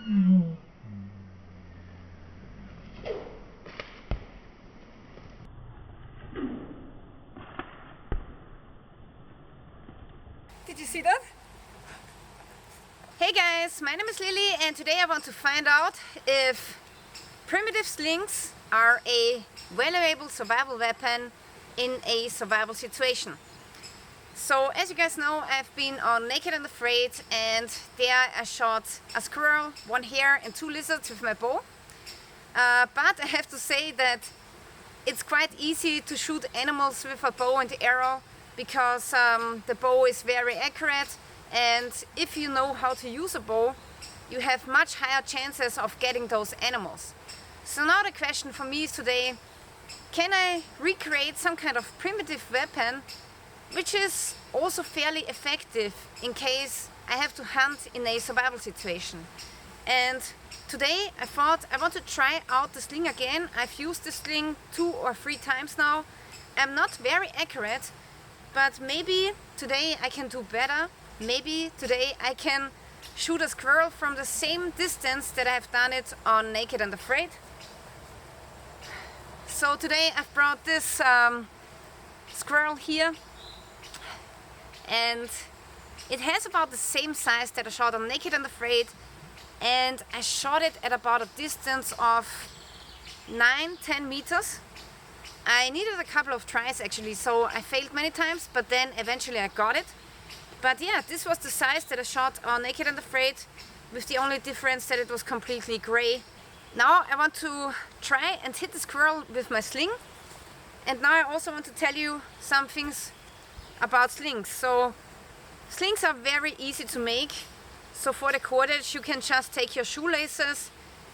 Did you see that? Hey guys, my name is Lily and today I want to find out if primitive slings are a valuable survival weapon in a survival situation. So as you guys know, I've been on Naked and Afraid, and there I shot a squirrel, 1 hare and 2 lizards with my bow. But I have to say that it's quite easy to shoot animals with a bow and arrow because the bow is very accurate, and if you know how to use a bow, you have much higher chances of getting those animals. So now the question for me is today, can I recreate some kind of primitive weapon which is also fairly effective in case I have to hunt in a survival situation? And today I thought I want to try out the sling again. I've used the sling 2 or 3 times now. I'm not very accurate, but maybe today I can do better. Maybe today I can shoot a squirrel from the same distance that I've done it on Naked and Afraid. So today I've brought this squirrel here, and it has about the same size that I shot on Naked and Afraid, and I shot it at about a distance of 9-10 meters. I needed a couple of tries actually, so I failed many times, but then eventually I got it. But yeah, this was the size that I shot on Naked and Afraid, with the only difference that it was completely gray. Now I want to try and hit the squirrel with my sling, and now I also want to tell you some things about slings. So slings are very easy to make. So for the cordage you can just take your shoelaces,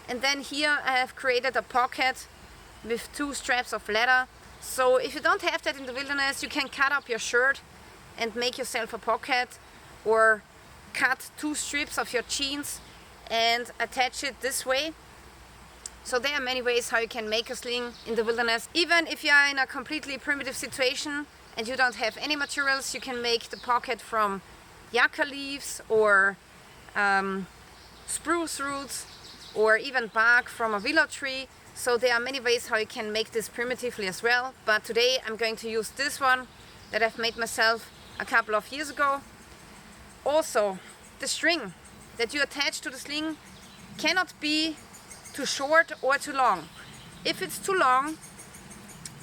and then here I have created a pocket with 2 straps of leather. So if you don't have that in the wilderness, you can cut up your shirt and make yourself a pocket, or cut 2 strips of your jeans and attach it this way. So there are many ways how you can make a sling in the wilderness. Even if you are in a completely primitive situation and you don't have any materials, you can make the pocket from yucca leaves or spruce roots, or even bark from a willow tree. So there are many ways how you can make this primitively as well. But today I'm going to use this one that I've made myself a couple of years ago. Also, the string that you attach to the sling cannot be too short or too long. If it's too long,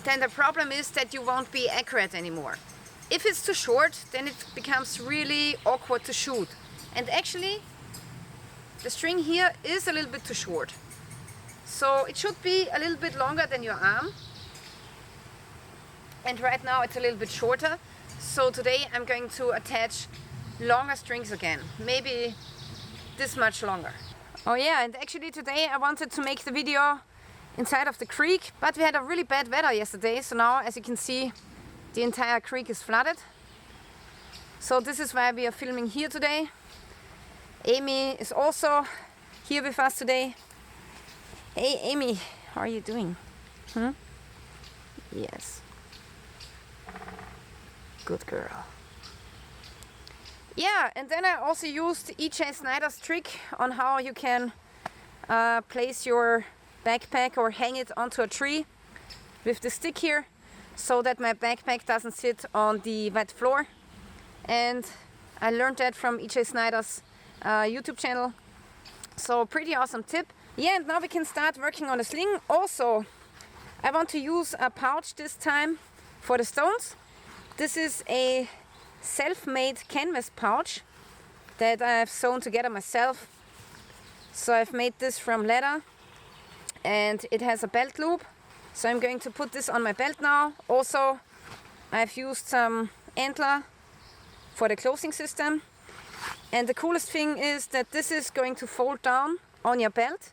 then the problem is that you won't be accurate anymore. If it's too short, then it becomes really awkward to shoot. And actually, the string here is a little bit too short. So it should be a little bit longer than your arm. And right now it's a little bit shorter. So today I'm going to attach longer strings again. Maybe this much longer. Oh yeah, and actually today I wanted to make the video inside of the creek, but we had a really bad weather yesterday. So now, as you can see, the entire creek is flooded. So this is why we are filming here today. Amy is also here with us today. Hey Amy, how are you doing? Yes. Good girl. Yeah, and then I also used E.J. Snyder's trick on how you can place your backpack or hang it onto a tree with the stick here, so that my backpack doesn't sit on the wet floor. And I learned that from E.J. Snyder's YouTube channel. So pretty awesome tip. Yeah, and now we can start working on the sling. Also, I want to use a pouch this time for the stones. This is a self-made canvas pouch that I've sewn together myself. So I've made this from leather, and it has a belt loop. So I'm going to put this on my belt now. Also, I've used some antler for the closing system. And the coolest thing is that this is going to fold down on your belt,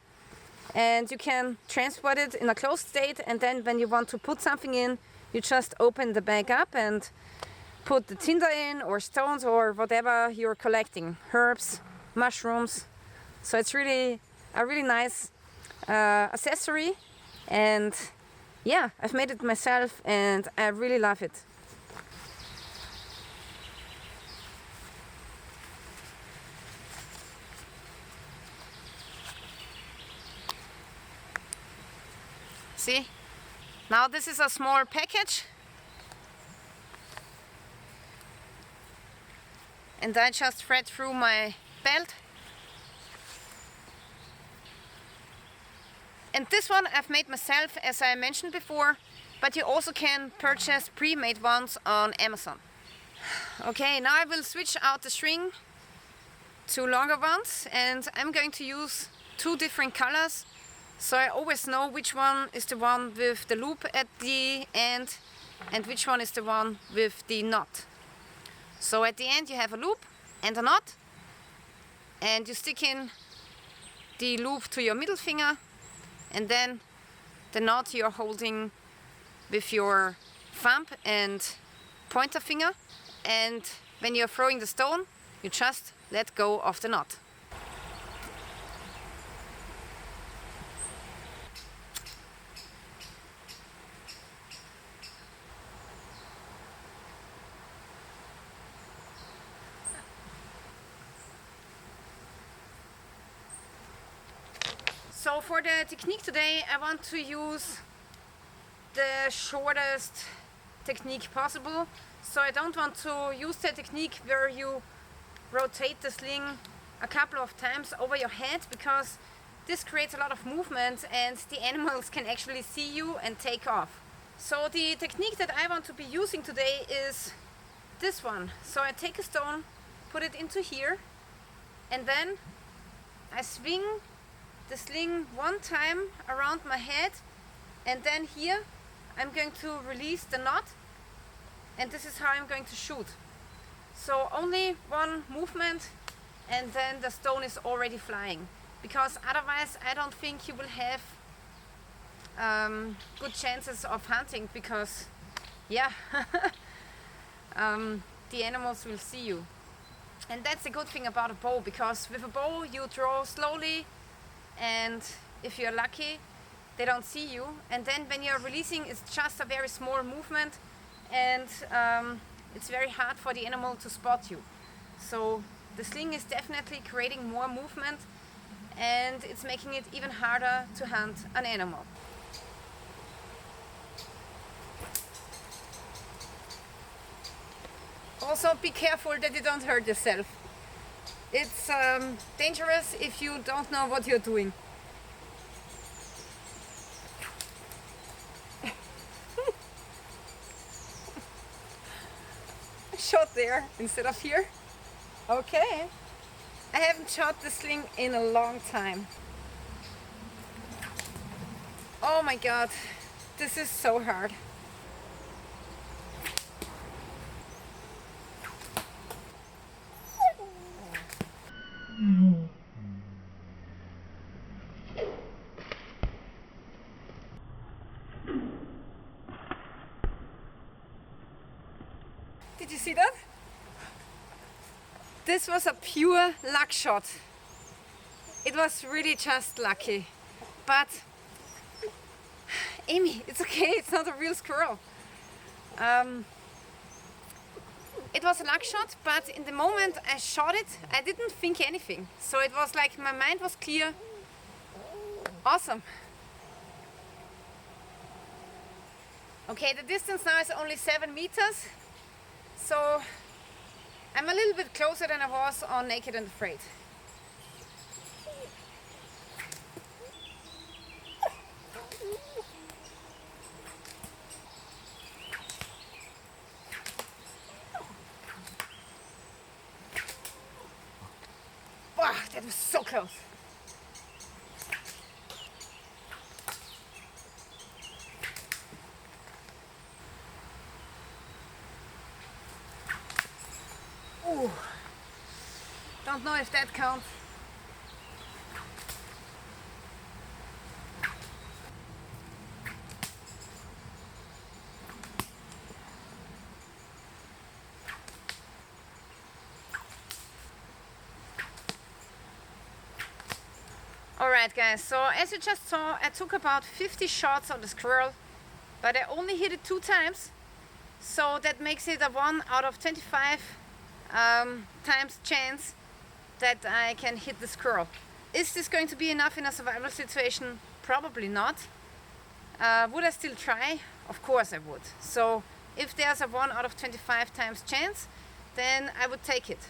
and you can transport it in a closed state, and then when you want to put something in, you just open the bag up and put the tinder in, or stones, or whatever you're collecting, herbs, mushrooms. So it's really a really nice accessory, and yeah, I've made it myself and I really love it. See? Now this is a small package. And I just thread through my belt. And this one I've made myself, as I mentioned before, but you also can purchase pre-made ones on Amazon. Okay, now I will switch out the string to longer ones, and I'm going to use 2 different colors, so I always know which one is the one with the loop at the end and which one is the one with the knot. So at the end you have a loop and a knot, and you stick in the loop to your middle finger, and then the knot you're holding with your thumb and pointer finger, and when you're throwing the stone, you just let go of the knot. So for the technique today, I want to use the shortest technique possible. So I don't want to use the technique where you rotate the sling a couple of times over your head, because this creates a lot of movement and the animals can actually see you and take off. So the technique that I want to be using today is this one. So I take a stone, put it into here, and then I swing the sling 1 time around my head, and then here I'm going to release the knot, and this is how I'm going to shoot. So only 1 movement and then the stone is already flying, because otherwise I don't think you will have good chances of hunting, because yeah, the animals will see you. And that's the good thing about a bow, because with a bow you draw slowly, and if you're lucky they don't see you, and then when you're releasing it's just a very small movement, and it's very hard for the animal to spot you. So the sling is definitely creating more movement, and it's making it even harder to hunt an animal. Also be careful that you don't hurt yourself. It's dangerous if you don't know what you're doing. Shot there instead of here. Okay. I haven't shot the sling in a long time. Oh my god, this is so hard. Did you see that? This was a pure luck shot. It was really just lucky. But Amy, it's okay, it's not a real squirrel. It was a luck shot, but in the moment I shot it, I didn't think anything. So it was like my mind was clear. Awesome. Okay, the distance now is only 7 meters. So I'm a little bit closer than I was on Naked and Afraid. Wow, that was so close. Ooh. Don't know if that counts. Alright guys, so as you just saw, I took about 50 shots on the squirrel, but I only hit it 2 times, so that makes it a 1 out of 25 times chance that I can hit the squirrel. Is this going to be enough in a survival situation? Probably not, Would I still try? Of course I would. So if there's a 1 out of 25 times chance, then I would take it.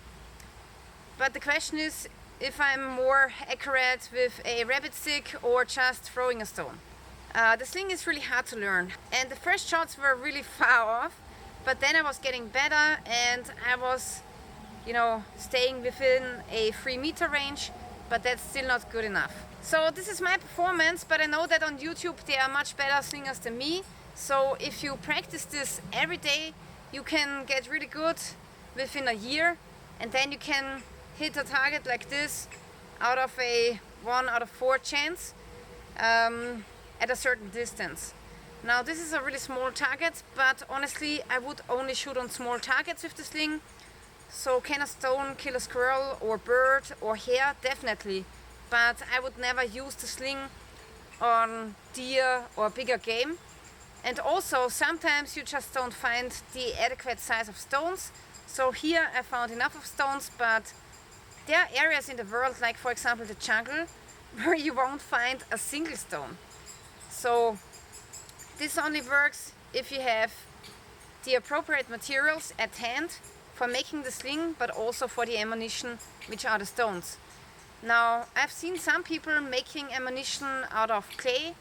But the question is if I'm more accurate with a rabbit stick or just throwing a stone. The sling is really hard to learn, and the first shots were really far off, but then I was getting better and I was, staying within a 3-meter range, but that's still not good enough. So this is my performance, but I know that on YouTube there are much better slingers than me. So if you practice this every day, you can get really good within a year, and then you can hit a target like this out of a 1 out of 4 chance at a certain distance. Now this is a really small target, but honestly I would only shoot on small targets with the sling. So can a stone kill a squirrel or bird or hare? Definitely, but I would never use the sling on deer or bigger game. And also sometimes you just don't find the adequate size of stones. So here I found enough of stones, but there are areas in the world, like for example the jungle, where you won't find a single stone. So this only works if you have the appropriate materials at hand for making the sling, but also for the ammunition, which are the stones. Now I've seen some people making ammunition out of clay.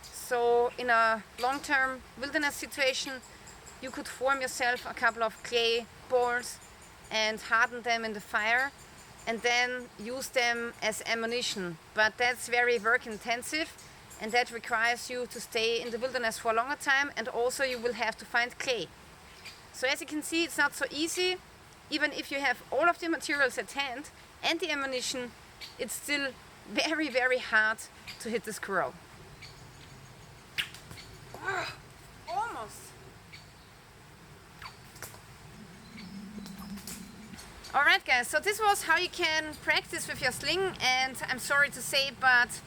So in a long-term wilderness situation, you could form yourself a couple of clay balls and harden them in the fire and then use them as ammunition. But that's very work intensive, and that requires you to stay in the wilderness for a longer time, and also you will have to find clay. So as you can see, it's not so easy. Even if you have all of the materials at hand and the ammunition, it's still very, very hard to hit the squirrel. Almost. Alright guys, so this was how you can practice with your sling, and I'm sorry to say, but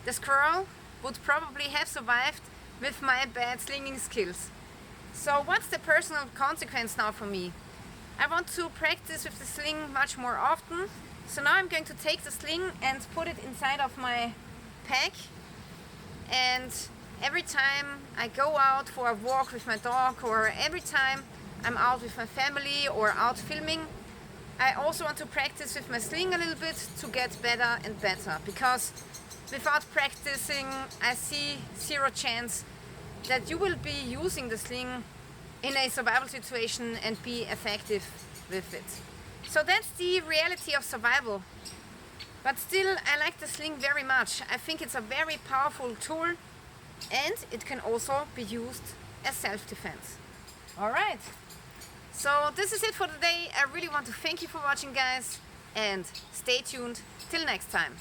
the squirrel would probably have survived with my bad slinging skills. So what's the personal consequence now for me? I want to practice with the sling much more often. So now I'm going to take the sling and put it inside of my pack, and every time I go out for a walk with my dog, or every time I'm out with my family or out filming, I also want to practice with my sling a little bit to get better and better, because without practicing I see zero chance that you will be using the sling in a survival situation and be effective with it. So that's the reality of survival. But still, I like the sling very much. I think it's a very powerful tool, and it can also be used as self-defense. Alright, so this is it for today. I really want to thank you for watching, guys, and stay tuned till next time.